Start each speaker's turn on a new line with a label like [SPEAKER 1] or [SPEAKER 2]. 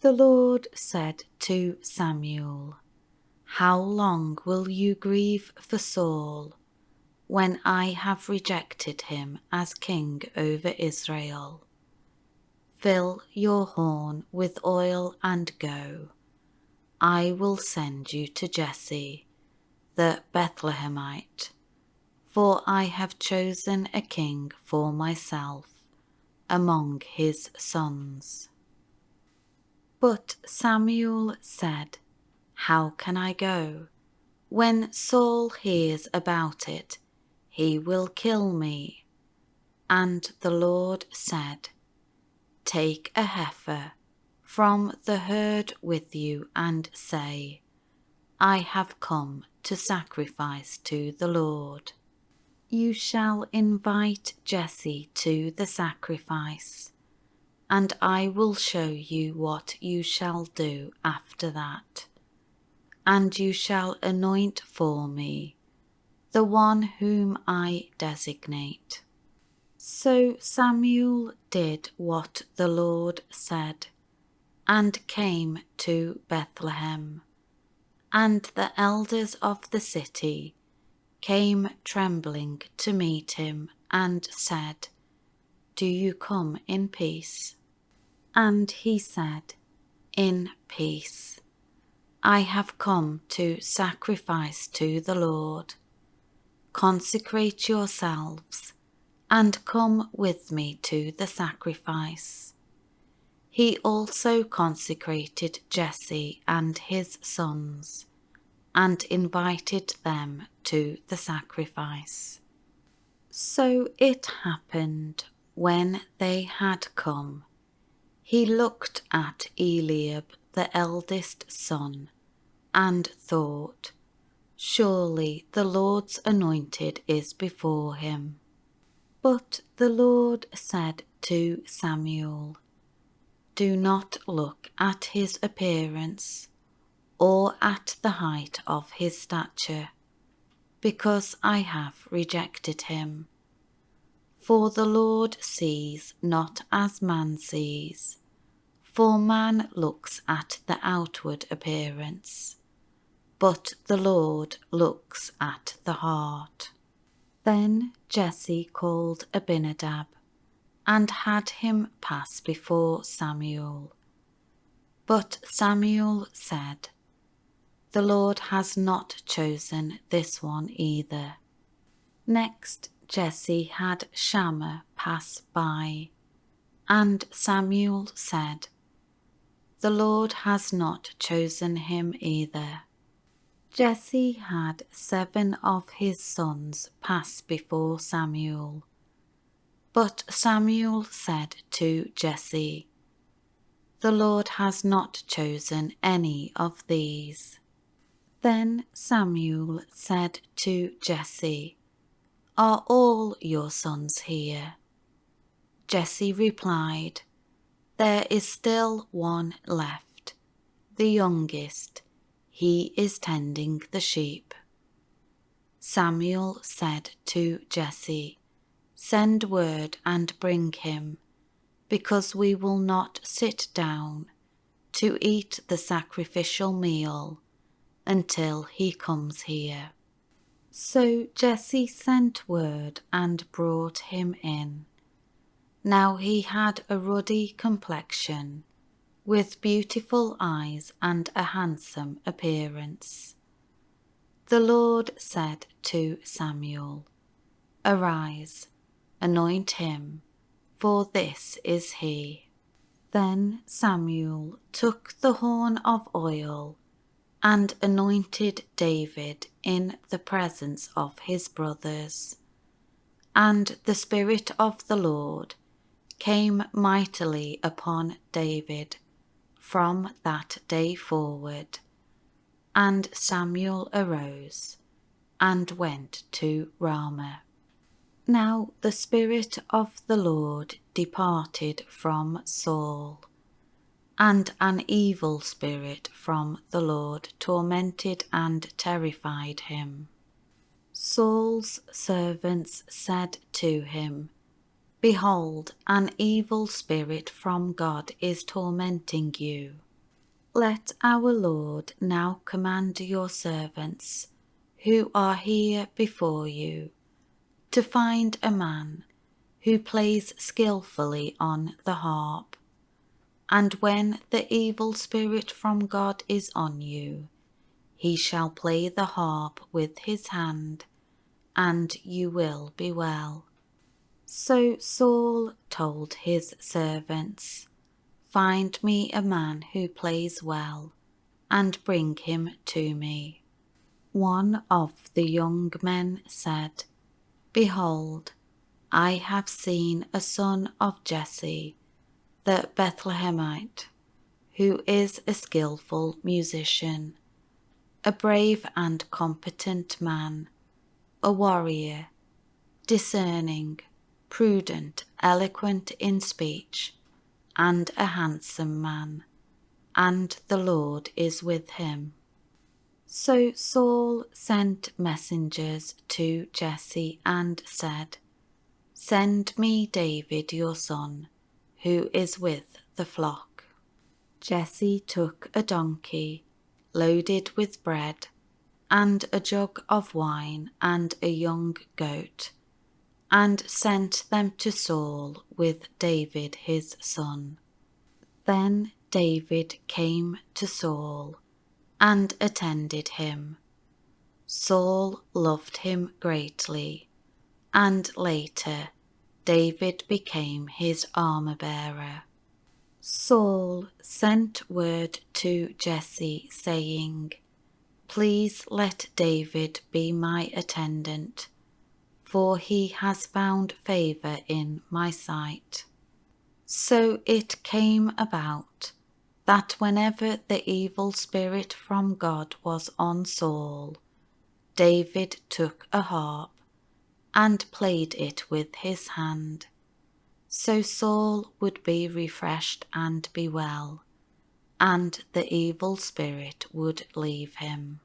[SPEAKER 1] The Lord said to Samuel, "How long will you grieve for Saul, when I have rejected him as king over Israel? Fill your horn with oil and go. I will send you to Jesse, the Bethlehemite, for I have chosen a king for myself among his sons." But Samuel said, "How can I go? When Saul hears about it, he will kill me." And the Lord said, "Take a heifer from the herd with you and say, 'I have come to sacrifice to the Lord.' You shall invite Jesse to the sacrifice, and I will show you what you shall do after that. And you shall anoint for me the one whom I designate." So Samuel did what the Lord said, and came to Bethlehem. And the elders of the city came trembling to meet him and said, "Do you come in peace?" And he said, "In peace. I have come to sacrifice to the Lord. Consecrate yourselves and come with me to the sacrifice." He also consecrated Jesse and his sons and invited them to the sacrifice. So it happened, when they had come, he looked at Eliab the eldest son and thought, "Surely the Lord's anointed is before him." But the Lord said to Samuel, "Do not look at his appearance or at the height of his stature, because I have rejected him. For the Lord sees not as man sees, for man looks at the outward appearance, but the Lord looks at the heart." Then Jesse called Abinadab and had him pass before Samuel. But Samuel said, "The Lord has not chosen this one either." Next Jesse had Shammah pass by, and Samuel said, "The Lord has not chosen him either." Jesse had 7 of his sons pass before Samuel. But Samuel said to Jesse, "The Lord has not chosen any of these." Then Samuel said to Jesse, "Are all your sons here?" Jesse replied, "There is still one left, the youngest. He is tending the sheep." Samuel said to Jesse, "Send word and bring him, because we will not sit down to eat the sacrificial meal until he comes here." So Jesse sent word and brought him in. Now he had a ruddy complexion, with beautiful eyes and a handsome appearance. The Lord said to Samuel, "Arise, anoint him, for this is he." Then Samuel took the horn of oil and anointed David in the presence of his brothers. And the Spirit of the Lord came mightily upon David from that day forward. And Samuel arose and went to Ramah. Now the Spirit of the Lord departed from Saul, and an evil spirit from the Lord tormented and terrified him. Saul's servants said to him, "Behold, an evil spirit from God is tormenting you." let our Lord now command your servants, who are here before you, to find a man who plays skillfully on the harp. And when the evil spirit from God is on you, he shall play the harp with his hand, and you will be well. So Saul told his servants, Find me a man who plays well, and bring him to me. One of the young men said, Behold, I have seen a son of Jesse, the Bethlehemite, who is a skillful musician, a brave and competent man, a warrior, discerning, prudent, eloquent in speech, and a handsome man, and the Lord is with him. So Saul sent messengers to Jesse and said, Send me David your son, who is with the flock. Jesse took a donkey, loaded with bread, and a jug of wine and a young goat, and sent them to Saul with David his son. Then David came to Saul and attended him. Saul loved him greatly, and later David became his armor-bearer. Saul sent word to Jesse, saying, Please let David be my attendant, for he has found favor in my sight. So it came about that whenever the evil spirit from God was on Saul, David took a harp and played it with his hand. So Saul would be refreshed and be well, and the evil spirit would leave him.